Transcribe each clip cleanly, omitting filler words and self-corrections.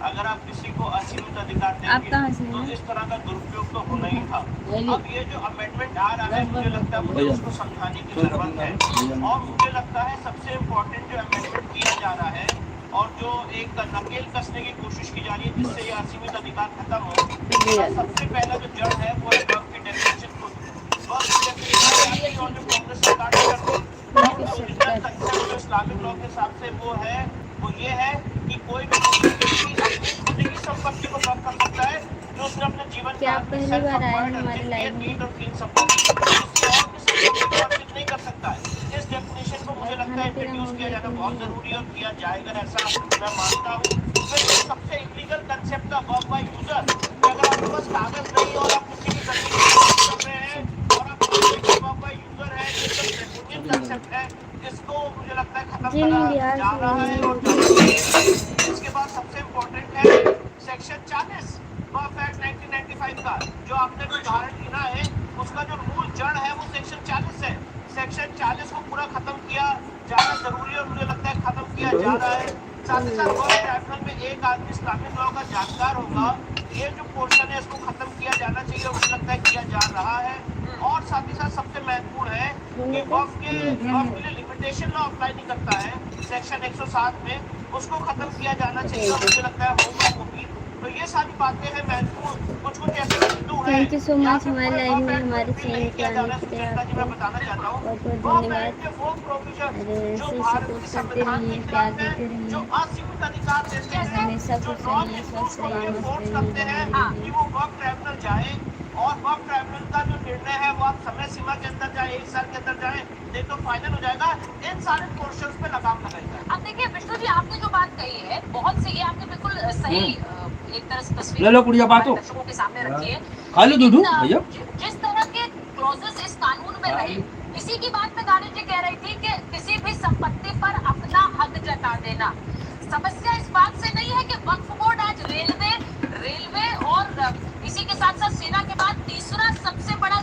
अगर आप किसी को असीमित अधिकार देंगे तो इस तरह का दुरुपयोग तो होना ही था। अब ये जो अमेंडमेंट आ रहा है, मुझे लगता है मुझे उसको समझाने की जरूरत है। और मुझे लगता है सबसे इम्पोर्टेंट जो अमेंडमेंट किया जा रहा है और जो एक नकेल कसने की कोशिश की जा रही है जिससे ये असीमित अधिकार खत्म हो, सबसे पहला जो जड़ है वो है वर्क की डेफिनेशन को। वर्क की डेफिनेशन और जो कांग्रेस सरकार ने कर दी, ओरिजिनल कंसेप्ट जो इस्लामिक लॉ के हिसाब से वो ये है कि कोई भी व्यक्ति अपनी खुद की संपत्ति को वर्क कर सकता है जो उसने अपने जीवन क्या आप पहली बार आए हैं हमारे लाइव में? नहीं कर सकता है। इस डेफिनेशन को मुझे लगता है इंट्रोड्यूस किया जाना बहुत जरूरी और किया जाएगा ऐसा मैं मानता हूँ। फिर सबसे इलीगल कंसेप्ट था वर्क बाय यूजर। अगर आपके पास कागज नहीं और आप किसी की गलती कर रहे हैं और आप वर्क बाय यूजर है, ये सब कंसेप्ट है, इसको मुझे लगता है खत्म करा जा रहा है। और इसके बाद सबसे इम्पोर्टेंट है सेक्शन 40 वर्क एक्ट 1995 का, जो आपने उदाहरण गिना है उसका जो मूल जड़ है वो सेक्शन 40 है। सेक्शन 40 को पूरा खत्म किया जाना जरूरी है और मुझे लगता है खत्म किया जा रहा है। साथ ही साथ वर्क ट्राइब्यूनल में एक आदमी इस्लामिक लॉ का जानकार होगा, ये जो पोर्शन है इसको खत्म किया जाना चाहिए और मुझे लगता है किया जा रहा है। और साथ ही साथ सबसे महत्वपूर्ण है कि वक्फ के लिए लिमिटेशन लॉ अप्लाई नहीं करता है सेक्शन 107 में, उसको खत्म किया जाना चाहिए और मुझे लगता है होगा वो भी। तो ये सारी बातें हैं महत्वपूर्ण। कुछ ऐसे बिंदु हैं। थैंक यू सो मच हमारे लाइव में हमारे चैनल पे आने के लिए आपको मैं बताना चाहता हूँ बहुत बहुत धन्यवाद। अरे ऐसे ही सपोर्ट करते रहिए, प्यार देते रहिए, जो असीमित अधिकार देते हैं, हमेशा खुश रहिए, स्वस्थ रहिए, मस्त करते हैं रहिए। कि वो वर्क ट्राइब्यूनल जाए और वर्क ट्राइब्यूनल का जो निर्णय है वो आप समय सीमा के अंदर जाए, 1 साल के अंदर जाए, नहीं तो फाइनल हो जाएगा। इन सारे पोर्शंस पे लगाम लगाएगा। अब देखिए विष्णु जी, आपने जो बात कही है बहुत सही है, आपने बिल्कुल सही एक तरह से तस्वीर ले लो कुड़िया बातों दर्शकों के सामने रखी है। खा लो दूधू भैया। जिस तरह के क्लॉजेस इस कानून में रहे, इसी की बात में गानी जी कह रही थी कि किसी भी संपत्ति पर अपना हक जता देना। समस्या इस बात से नहीं है कि वक्फ बोर्ड आज रेलवे और इसी के साथ साथ सेना के बाद तीसरा सबसे बड़ा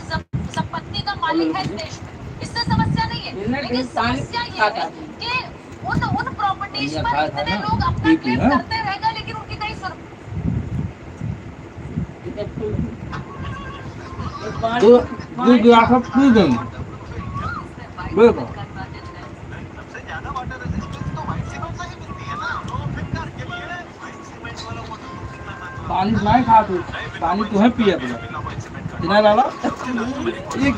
संपत्ति का मालिक है देश में, इससे समस्या नहीं है। लेकिन समस्या ये है कि उन प्रॉपर्टीज पर इतने लोग अपना क्लेम करते रहेगा लेकिन उनकी कहीं दूध गिलास अब पी गई। बिल्कुल सबसे ज्यादा वाटर रेजिस्टेंस तो व्हाइट सीमेंट से ही मिलती है ना, तो फिर कर के लिए व्हाइट सीमेंट वाला वाटर पानी नहीं खा तू, पानी तुम्हें पिए अपना बिना डाला एक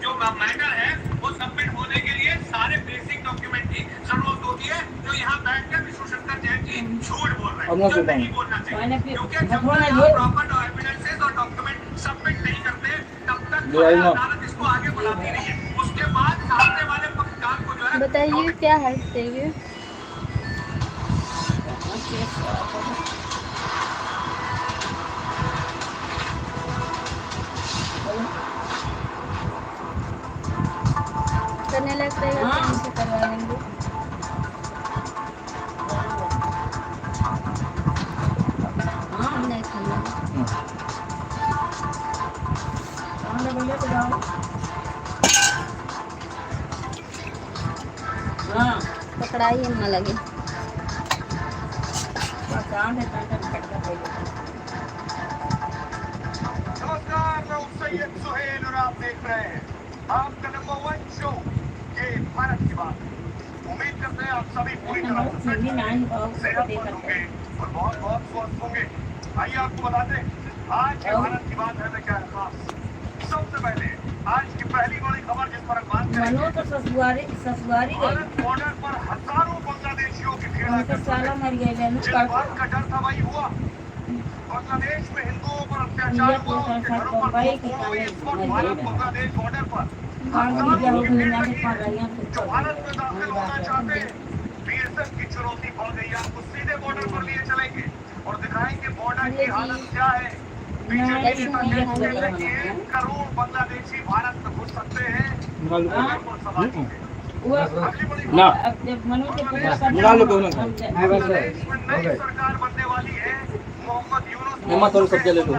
जो मैटर है वो सबमिट होने के लिए सारे बेसिक डॉक्यूमेंट की जरूरत होती है, जो यहाँ बैठकर विश्वशंकर जैन जी झूठ बोल रहे हैं, जो नहीं बोलना चाहिए। क्योंकि जब तक प्रॉपर एविडेंसेस और डॉक्यूमेंट सबमिट नहीं करते तब तक अदालत इसको आगे बढ़ाती नहीं है। उसके बाद सामने वाले पक्षकार को जो है बताइए क्या हेल्प चाहिए? करने लग रहेगा तो हमसे करवा लेंगे। नहीं खाना पकड़ाई ना लगे। नमस्कार, मैं हूं सैयद सुहेल और आप देख रहे हैं आपका नंबर 1 शो ये भारत की बात। उम्मीद करते हैं आप सभी पूरी तरह से सेहतमंद होंगे और बहुत बहुत स्वस्थ होंगे। आइए आपको बता दें आज के भारत की बात है में क्या है खास। सबसे पहले आज की पहली बड़ी खबर जिस पर हम बात करेंगे, भारत बॉर्डर पर हजारों बांग्लादेशियों की खेड़ा का डर था वही हुआ। बांग्लादेश में हिंदुओं पर अत्याचार हुआ, उनके घरों पर हुई। इस वक्त भारत बांग्लादेश बॉर्डर पर जो भारत में दाखिल होना चाहते हैं, बीएसएफ की चुनौती बढ़ गई। आपको सीधे बॉर्डर पर लिए चलेंगे और दिखाएंगे बॉर्डर की हालत क्या है। बीजेपी नेता कहते हैं कि 1 करोड़ बांग्लादेशी भारत में घुस सकते हैं। ना सरकार बनने वाली है। मोहम्मद यूनुस सबके ले लो।